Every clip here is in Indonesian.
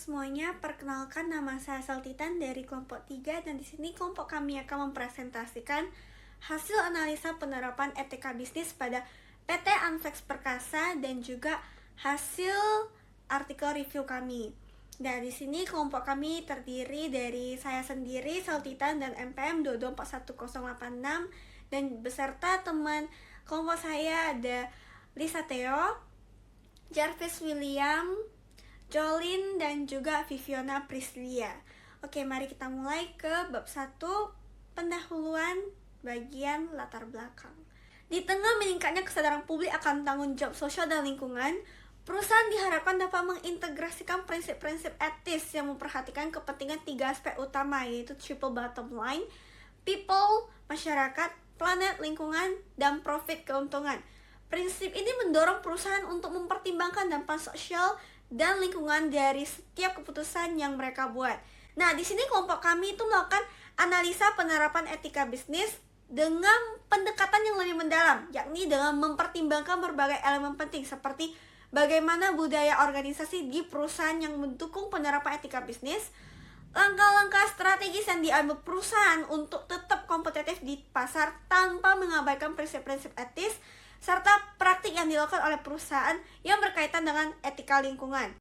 semuanya, perkenalkan nama saya Saltitan dari kelompok 3 dan di sini kelompok kami akan mempresentasikan hasil analisa penerapan etika bisnis pada PT Anflex Perkasa dan juga hasil artikel review kami. Dan di sini kelompok kami terdiri dari saya sendiri, Saltitan dan MPM 2241086 dan beserta teman kelompok saya ada Lisa Theo, Jarvis William, Jolin, dan juga Viviana Prislia. Oke, mari kita mulai ke bab 1, pendahuluan bagian latar belakang. Di tengah meningkatnya kesadaran publik akan tanggung jawab sosial dan lingkungan, perusahaan diharapkan dapat mengintegrasikan prinsip-prinsip etis yang memperhatikan kepentingan 3 aspek utama, yaitu triple bottom line, people, masyarakat, planet, lingkungan, dan profit, keuntungan. Prinsip ini mendorong perusahaan untuk mempertimbangkan dampak sosial dan lingkungan dari setiap keputusan yang mereka buat. Nah, di sini kelompok kami itu melakukan analisa penerapan etika bisnis dengan pendekatan yang lebih mendalam, yakni dengan mempertimbangkan berbagai elemen penting seperti bagaimana budaya organisasi di perusahaan yang mendukung penerapan etika bisnis, langkah-langkah strategis yang diambil perusahaan untuk tetap kompetitif di pasar tanpa mengabaikan prinsip-prinsip etis, serta praktik yang dilakukan oleh perusahaan yang berkaitan dengan etika lingkungan.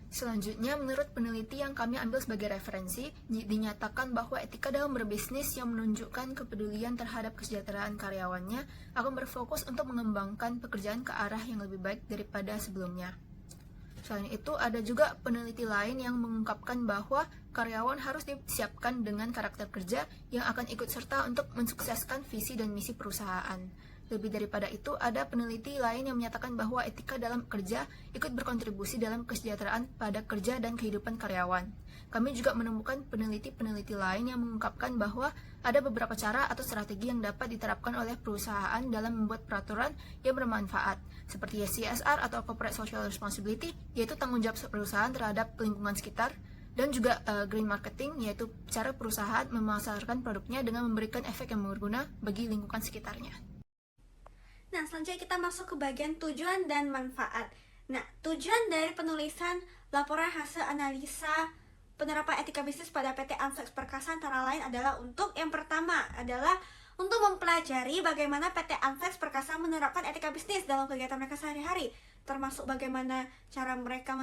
Selanjutnya, menurut peneliti yang kami ambil sebagai referensi, dinyatakan bahwa etika dalam berbisnis yang menunjukkan kepedulian terhadap kesejahteraan karyawannya akan berfokus untuk mengembangkan pekerjaan ke arah yang lebih baik daripada sebelumnya. Selain itu, ada juga peneliti lain yang mengungkapkan bahwa karyawan harus disiapkan dengan karakter kerja yang akan ikut serta untuk mensukseskan visi dan misi perusahaan. Lebih daripada itu, ada peneliti lain yang menyatakan bahwa etika dalam kerja ikut berkontribusi dalam kesejahteraan pada kerja dan kehidupan karyawan. Kami juga menemukan peneliti-peneliti lain yang mengungkapkan bahwa ada beberapa cara atau strategi yang dapat diterapkan oleh perusahaan dalam membuat peraturan yang bermanfaat, seperti CSR atau Corporate Social Responsibility, yaitu tanggung jawab perusahaan terhadap lingkungan sekitar, dan juga green marketing, yaitu cara perusahaan memasarkan produknya dengan memberikan efek yang berguna bagi lingkungan sekitarnya. Nah, selanjutnya kita masuk ke bagian tujuan dan manfaat. Nah, tujuan dari penulisan laporan hasil analisa penerapan etika bisnis pada PT Anflex Perkasa antara lain adalah untuk yang pertama adalah untuk mempelajari bagaimana PT Anflex Perkasa menerapkan etika bisnis dalam kegiatan mereka sehari-hari, termasuk bagaimana cara mereka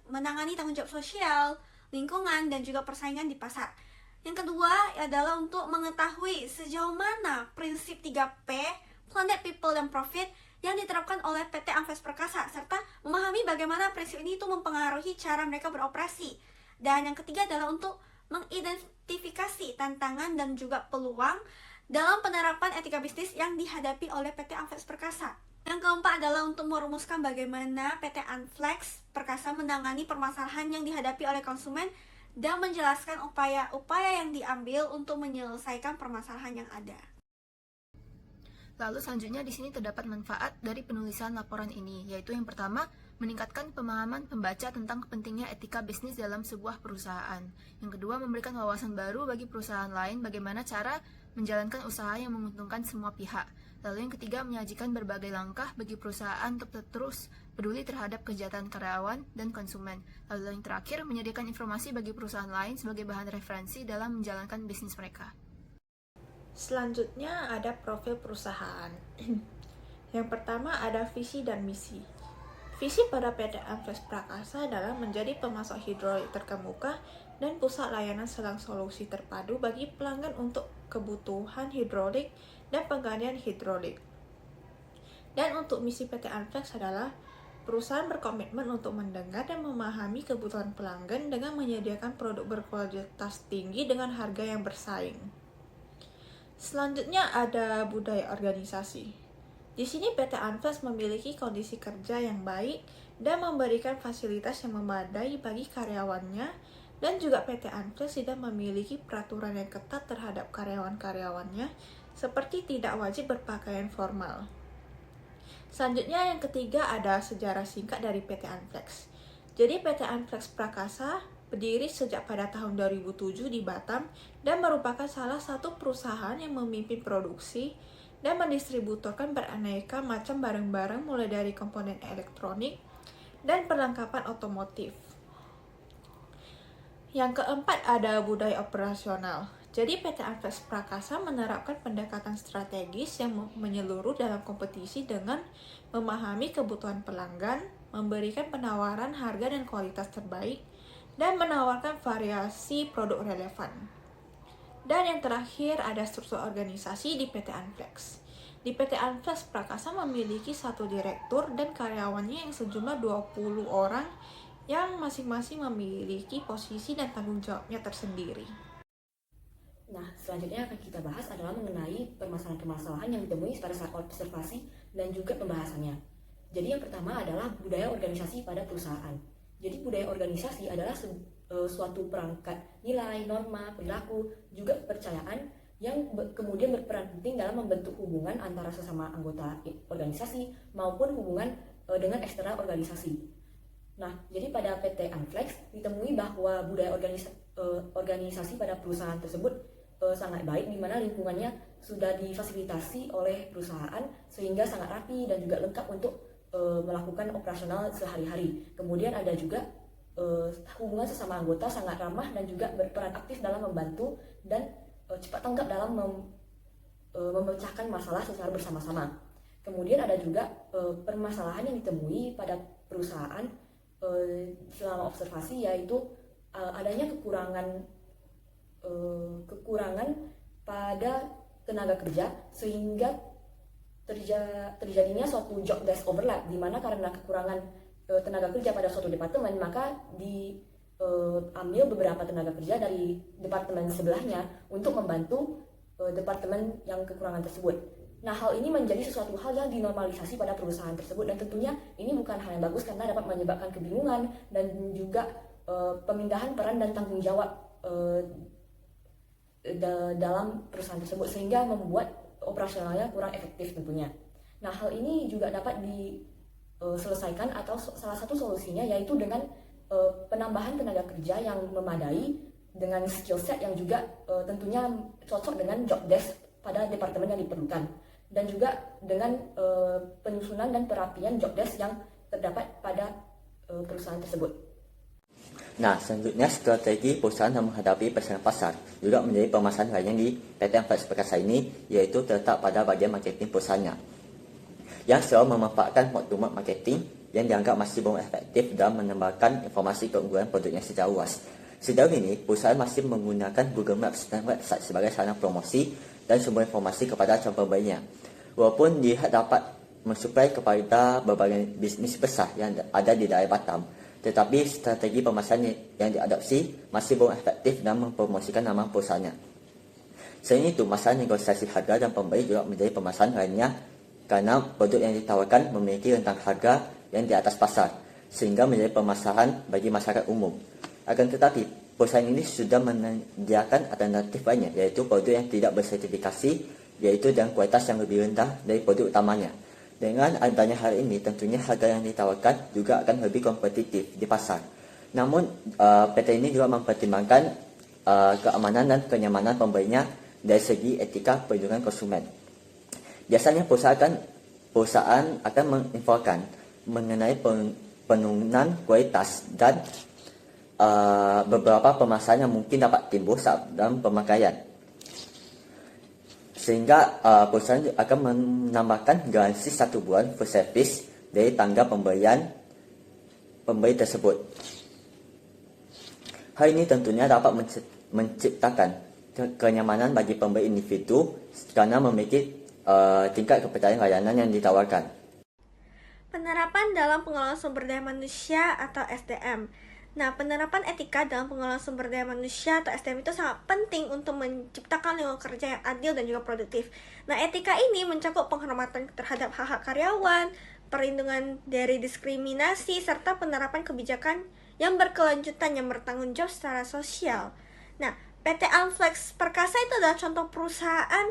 menangani tanggung jawab sosial, lingkungan, dan juga persaingan di pasar. Yang kedua adalah untuk mengetahui sejauh mana prinsip 3P, Planet, People, dan Profit yang diterapkan oleh PT Anflex Perkasa, serta memahami bagaimana prinsip ini itu mempengaruhi cara mereka beroperasi. Dan yang ketiga adalah untuk mengidentifikasi tantangan dan juga peluang dalam penerapan etika bisnis yang dihadapi oleh PT Anflex Perkasa. Yang keempat adalah untuk merumuskan bagaimana PT Anflex Perkasa menangani permasalahan yang dihadapi oleh konsumen dan menjelaskan upaya-upaya yang diambil untuk menyelesaikan permasalahan yang ada. Lalu selanjutnya di sini terdapat manfaat dari penulisan laporan ini, yaitu yang pertama, meningkatkan pemahaman pembaca tentang pentingnya etika bisnis dalam sebuah perusahaan. Yang kedua, memberikan wawasan baru bagi perusahaan lain bagaimana cara menjalankan usaha yang menguntungkan semua pihak. Lalu yang ketiga, menyajikan berbagai langkah bagi perusahaan untuk terus peduli terhadap kesejahteraan karyawan dan konsumen. Lalu yang terakhir, menyediakan informasi bagi perusahaan lain sebagai bahan referensi dalam menjalankan bisnis mereka. Selanjutnya ada profil perusahaan. Yang pertama ada visi dan misi. Visi pada PT Anflex Prakasa adalah menjadi pemasok hidrolik terkemuka dan pusat layanan selang solusi terpadu bagi pelanggan untuk kebutuhan hidrolik dan penggantian hidrolik. Dan untuk misi PT Anflex adalah perusahaan berkomitmen untuk mendengar dan memahami kebutuhan pelanggan dengan menyediakan produk berkualitas tinggi dengan harga yang bersaing. Selanjutnya ada budaya organisasi. Di sini PT Anflex memiliki kondisi kerja yang baik dan memberikan fasilitas yang memadai bagi karyawannya, dan juga PT Anflex tidak memiliki peraturan yang ketat terhadap karyawan-karyawannya seperti tidak wajib berpakaian formal. Selanjutnya yang ketiga ada sejarah singkat dari PT Anflex. Jadi PT Anflex Prakasa berdiri sejak pada tahun 2007 di Batam dan merupakan salah satu perusahaan yang memimpin produksi dan mendistributorkan beraneka macam barang-barang mulai dari komponen elektronik dan perlengkapan otomotif. Yang keempat ada budaya operasional. Jadi PT Anflex Prakasa menerapkan pendekatan strategis yang menyeluruh dalam kompetisi dengan memahami kebutuhan pelanggan, memberikan penawaran harga dan kualitas terbaik, dan menawarkan variasi produk relevan. Dan yang terakhir ada struktur organisasi di PT Anflex. Di PT Anflex Prakasa memiliki satu direktur dan karyawannya yang sejumlah 20 orang yang masing-masing memiliki posisi dan tanggung jawabnya tersendiri. Nah, selanjutnya akan kita bahas adalah mengenai permasalahan-permasalahan yang ditemui pada saat observasi dan juga pembahasannya. Jadi yang pertama adalah budaya organisasi pada perusahaan. Jadi budaya organisasi adalah suatu perangkat nilai, norma, perilaku, juga kepercayaan yang kemudian berperan penting dalam membentuk hubungan antara sesama anggota organisasi maupun hubungan dengan eksternal organisasi. Nah, jadi pada PT Anflex ditemui bahwa budaya organisasi pada perusahaan tersebut sangat baik, di mana lingkungannya sudah difasilitasi oleh perusahaan sehingga sangat rapi dan juga lengkap untuk melakukan operasional sehari-hari. Kemudian ada juga hubungan sesama anggota sangat ramah dan juga berperan aktif dalam membantu dan cepat tanggap dalam memecahkan masalah secara bersama-sama. Kemudian ada juga permasalahan yang ditemui pada perusahaan selama observasi, yaitu adanya kekurangan pada tenaga kerja sehingga terjadinya suatu job desk overlap, di mana karena kekurangan tenaga kerja pada suatu departemen maka diambil beberapa tenaga kerja dari departemen sebelahnya untuk membantu departemen yang kekurangan tersebut. Nah, hal ini menjadi sesuatu hal yang dinormalisasi pada perusahaan tersebut, dan tentunya ini bukan hal yang bagus karena dapat menyebabkan kebingungan dan juga pemindahan peran dan tanggung jawab dalam perusahaan tersebut sehingga membuat operasionalnya kurang efektif tentunya. Nah, hal ini juga dapat diselesaikan atau salah satu solusinya yaitu dengan penambahan tenaga kerja yang memadai dengan skill set yang juga tentunya cocok dengan job desk pada departemen yang diperlukan, dan juga dengan penyusunan dan perapian job desk yang terdapat pada perusahaan tersebut. Nah, selanjutnya strategi perusahaan dalam menghadapi persaingan pasar juga menjadi permasalahan lainnya di PT Anflex Prakasa ini, yaitu terletak pada bagian marketing perusahaannya, yang selalu memanfaatkan word-to-word marketing yang dianggap masih belum efektif dalam menebarkan informasi keunggulan produknya secara luas. Sejauh ini, perusahaan masih menggunakan Google Maps dan website sebagai sarana promosi dan sumber informasi kepada calon pembelinya. Walaupun dia dapat mensuplai kepada berbagai bisnis besar yang ada di daerah Batam, tetapi strategi pemasaran yang diadopsi masih belum efektif dalam mempromosikan nama perusahaannya. Selain itu, masalah negosiasi harga dan pembeli juga menjadi permasalahan lainnya karena produk yang ditawarkan memiliki rentang harga yang di atas pasar, sehingga menjadi permasalahan bagi masyarakat umum. Akan tetapi, perusahaan ini sudah menyediakan alternatif lainnya, yaitu produk yang tidak bersertifikasi, yaitu dengan kualitas yang lebih rendah dari produk utamanya. Dengan adanya hal ini, tentunya harga yang ditawarkan juga akan lebih kompetitif di pasar. Namun, PT ini juga mempertimbangkan keamanan dan kenyamanan pembelinya dari segi etika perlindungan konsumen. Biasanya perusahaan akan menginfokan mengenai penurunan kualitas dan beberapa permasalahan yang mungkin dapat timbul saat dalam pemakaian, sehingga perusahaan akan menambahkan garansi 1 bulan full service dari tanggal pembeli tersebut. Hal ini tentunya dapat menciptakan kenyamanan bagi pembeli individu karena memiliki tingkat kepercayaan layanan yang ditawarkan. Penerapan dalam pengelolaan sumber daya manusia atau SDM. Nah, penerapan etika dalam pengelolaan sumber daya manusia atau SDM itu sangat penting untuk menciptakan lingkungan kerja yang adil dan juga produktif. Nah, etika ini mencakup penghormatan terhadap hak-hak karyawan, perlindungan dari diskriminasi, serta penerapan kebijakan yang berkelanjutan yang bertanggung jawab secara sosial. Nah, PT Anflex Prakasa itu adalah contoh perusahaan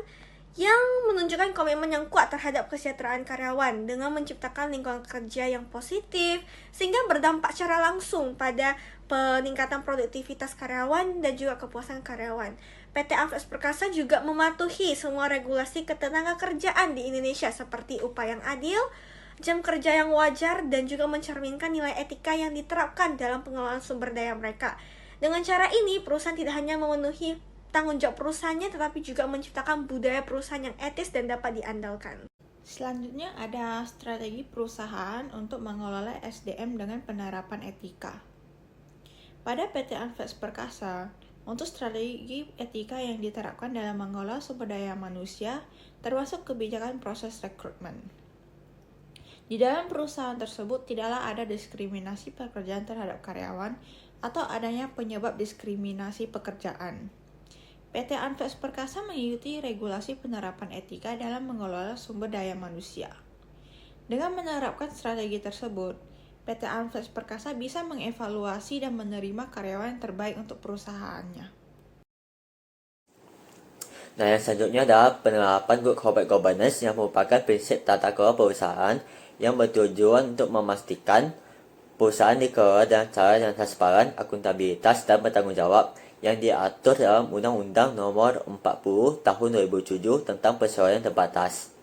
yang menunjukkan komitmen yang kuat terhadap kesejahteraan karyawan dengan menciptakan lingkungan kerja yang positif sehingga berdampak secara langsung pada peningkatan produktivitas karyawan dan juga kepuasan karyawan. PT Anflex Prakasa juga mematuhi semua regulasi ketenaga kerjaan di Indonesia seperti upah yang adil, jam kerja yang wajar, dan juga mencerminkan nilai etika yang diterapkan dalam pengelolaan sumber daya mereka. Dengan cara ini, perusahaan tidak hanya memenuhi tanggung jawab perusahaannya, tetapi juga menciptakan budaya perusahaan yang etis dan dapat diandalkan. Selanjutnya ada strategi perusahaan untuk mengelola SDM dengan penerapan etika. Pada PT Anfex Perkasa, untuk strategi etika yang diterapkan dalam mengelola sumber daya manusia, termasuk kebijakan proses rekrutmen. Di dalam perusahaan tersebut tidaklah ada diskriminasi pekerjaan terhadap karyawan atau adanya penyebab diskriminasi pekerjaan. PT Anfex Perkasa mengikuti regulasi penerapan etika dalam mengelola sumber daya manusia. Dengan menerapkan strategi tersebut, PT Anfex Perkasa bisa mengevaluasi dan menerima karyawan yang terbaik untuk perusahaannya. Nah, yang selanjutnya adalah penerapan Good Corporate Governance yang merupakan prinsip tata kelola perusahaan yang bertujuan untuk memastikan perusahaan dikelola dengan cara yang transparan, akuntabilitas, dan bertanggungjawab yang diatur dalam Undang-Undang Nomor 40 Tahun 2007 tentang Perseroan Terbatas.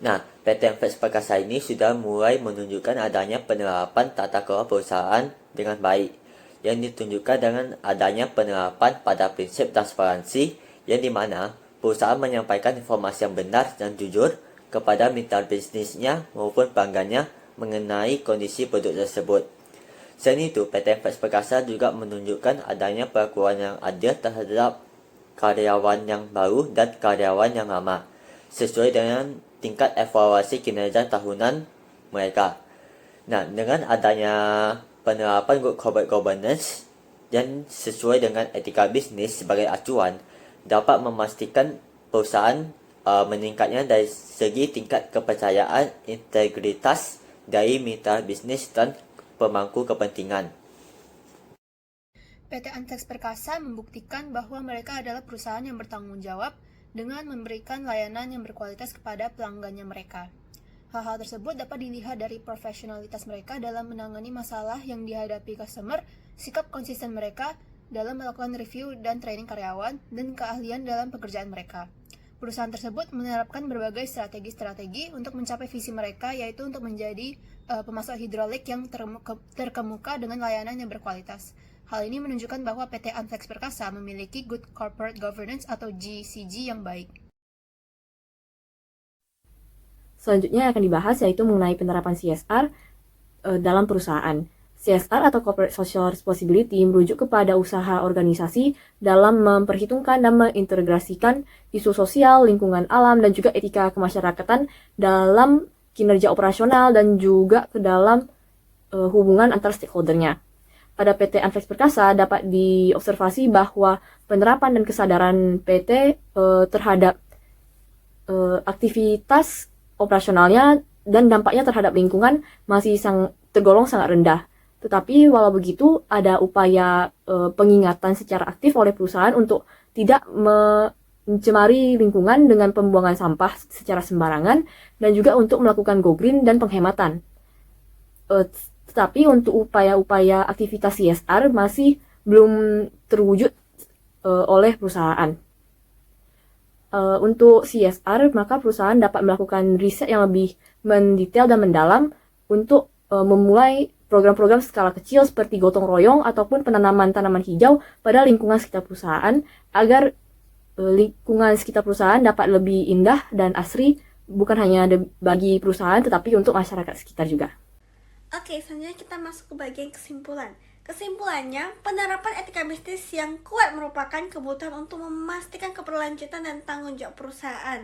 Nah, PT Anfex Perkasa ini sudah mulai menunjukkan adanya penerapan tata kelola perusahaan dengan baik, yang ditunjukkan dengan adanya penerapan pada prinsip transparansi, yang dimana perusahaan menyampaikan informasi yang benar dan jujur kepada mitra bisnisnya maupun pelanggannya mengenai kondisi produk tersebut. Selain itu, PT Anfex Perkasa juga menunjukkan adanya perlakuan yang adil terhadap karyawan yang baru dan karyawan yang lama, sesuai dengan tingkat evaluasi kinerja tahunan mereka. Nah, dengan adanya penerapan Good Corporate Governance dan sesuai dengan etika bisnis sebagai acuan, dapat memastikan perusahaan meningkatnya dari segi tingkat kepercayaan, integritas dari mitra bisnis dan pemangku kepentingan. PT Anfex Perkasa membuktikan bahwa mereka adalah perusahaan yang bertanggung jawab dengan memberikan layanan yang berkualitas kepada pelanggannya mereka. Hal-hal tersebut dapat dilihat dari profesionalitas mereka dalam menangani masalah yang dihadapi customer, sikap konsisten mereka dalam melakukan review dan training karyawan, dan keahlian dalam pekerjaan mereka. Perusahaan tersebut menerapkan berbagai strategi-strategi untuk mencapai visi mereka, yaitu untuk menjadi pemasok hidrolik yang terkemuka dengan layanan yang berkualitas. Hal ini menunjukkan bahwa PT Anfex Perkasa memiliki Good Corporate Governance atau GCG yang baik. Selanjutnya yang akan dibahas yaitu mengenai penerapan CSR dalam perusahaan. CSR atau Corporate Social Responsibility merujuk kepada usaha organisasi dalam memperhitungkan dan mengintegrasikan isu sosial, lingkungan alam, dan juga etika kemasyarakatan dalam kinerja operasional dan juga ke dalam hubungan antar stakeholdernya. Pada PT Anfex Perkasa dapat diobservasi bahwa penerapan dan kesadaran PT terhadap aktivitas operasionalnya dan dampaknya terhadap lingkungan masih tergolong sangat rendah. Tetapi walau begitu, ada upaya pengingatan secara aktif oleh perusahaan untuk tidak mencemari lingkungan dengan pembuangan sampah secara sembarangan dan juga untuk melakukan go green dan penghematan. Tetapi untuk upaya-upaya aktivitas CSR masih belum terwujud oleh perusahaan. Untuk CSR, maka perusahaan dapat melakukan riset yang lebih mendetail dan mendalam untuk memulai program-program skala kecil seperti gotong royong ataupun penanaman tanaman hijau pada lingkungan sekitar perusahaan agar lingkungan sekitar perusahaan dapat lebih indah dan asri bukan hanya bagi perusahaan tetapi untuk masyarakat sekitar juga. Oke, selanjutnya kita masuk ke bagian kesimpulan. Kesimpulannya, penerapan etika bisnis yang kuat merupakan kebutuhan untuk memastikan keberlanjutan dan tanggung jawab perusahaan.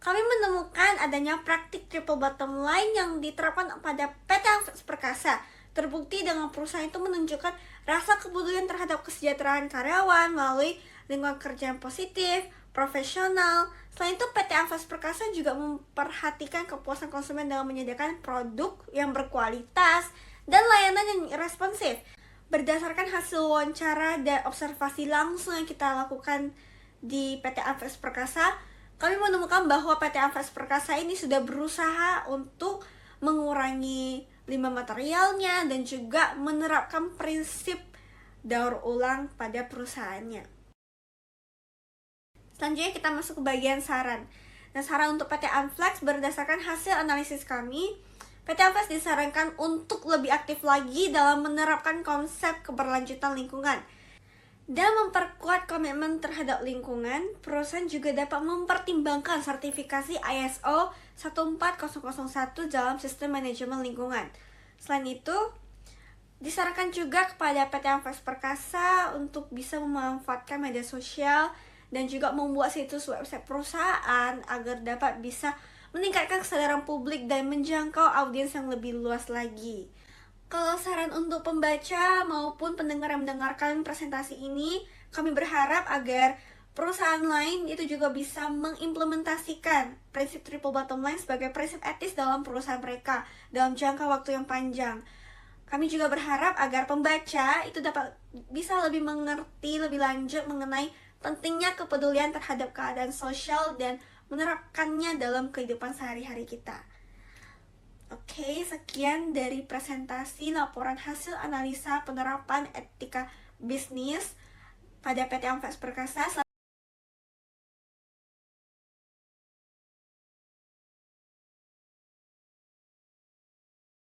Kami menemukan adanya praktik triple bottom line yang diterapkan pada PT Anfex Perkasa. Terbukti dengan perusahaan itu menunjukkan rasa kepedulian terhadap kesejahteraan karyawan melalui lingkungan kerja yang positif, profesional. Selain itu, PT Anfex Perkasa juga memperhatikan kepuasan konsumen dengan menyediakan produk yang berkualitas dan layanan yang responsif. Berdasarkan hasil wawancara dan observasi langsung yang kita lakukan di PT Anfex Perkasa, kami menemukan bahwa PT Anfex Perkasa ini sudah berusaha untuk mengurangi limbah materialnya dan juga menerapkan prinsip daur ulang pada perusahaannya. Selanjutnya kita masuk ke bagian saran. Nah, saran untuk PT Anfex berdasarkan hasil analisis kami, PT Anves disarankan untuk lebih aktif lagi dalam menerapkan konsep keberlanjutan lingkungan. Dan memperkuat komitmen terhadap lingkungan, perusahaan juga dapat mempertimbangkan sertifikasi ISO 14001 dalam sistem manajemen lingkungan. Selain itu, disarankan juga kepada PT Anves Perkasa untuk bisa memanfaatkan media sosial dan juga membuat situs website perusahaan agar dapat bisa meningkatkan kesadaran publik dan menjangkau audiens yang lebih luas lagi. Kalau saran untuk pembaca maupun pendengar yang mendengarkan presentasi ini, kami berharap agar perusahaan lain itu juga bisa mengimplementasikan prinsip triple bottom line sebagai prinsip etis dalam perusahaan mereka dalam jangka waktu yang panjang. Kami juga berharap agar pembaca itu dapat bisa lebih mengerti lebih lanjut mengenai pentingnya kepedulian terhadap keadaan sosial dan menerapkannya dalam kehidupan sehari-hari kita. Oke, sekian dari presentasi laporan hasil analisa penerapan etika bisnis pada PT Anves Perkasa.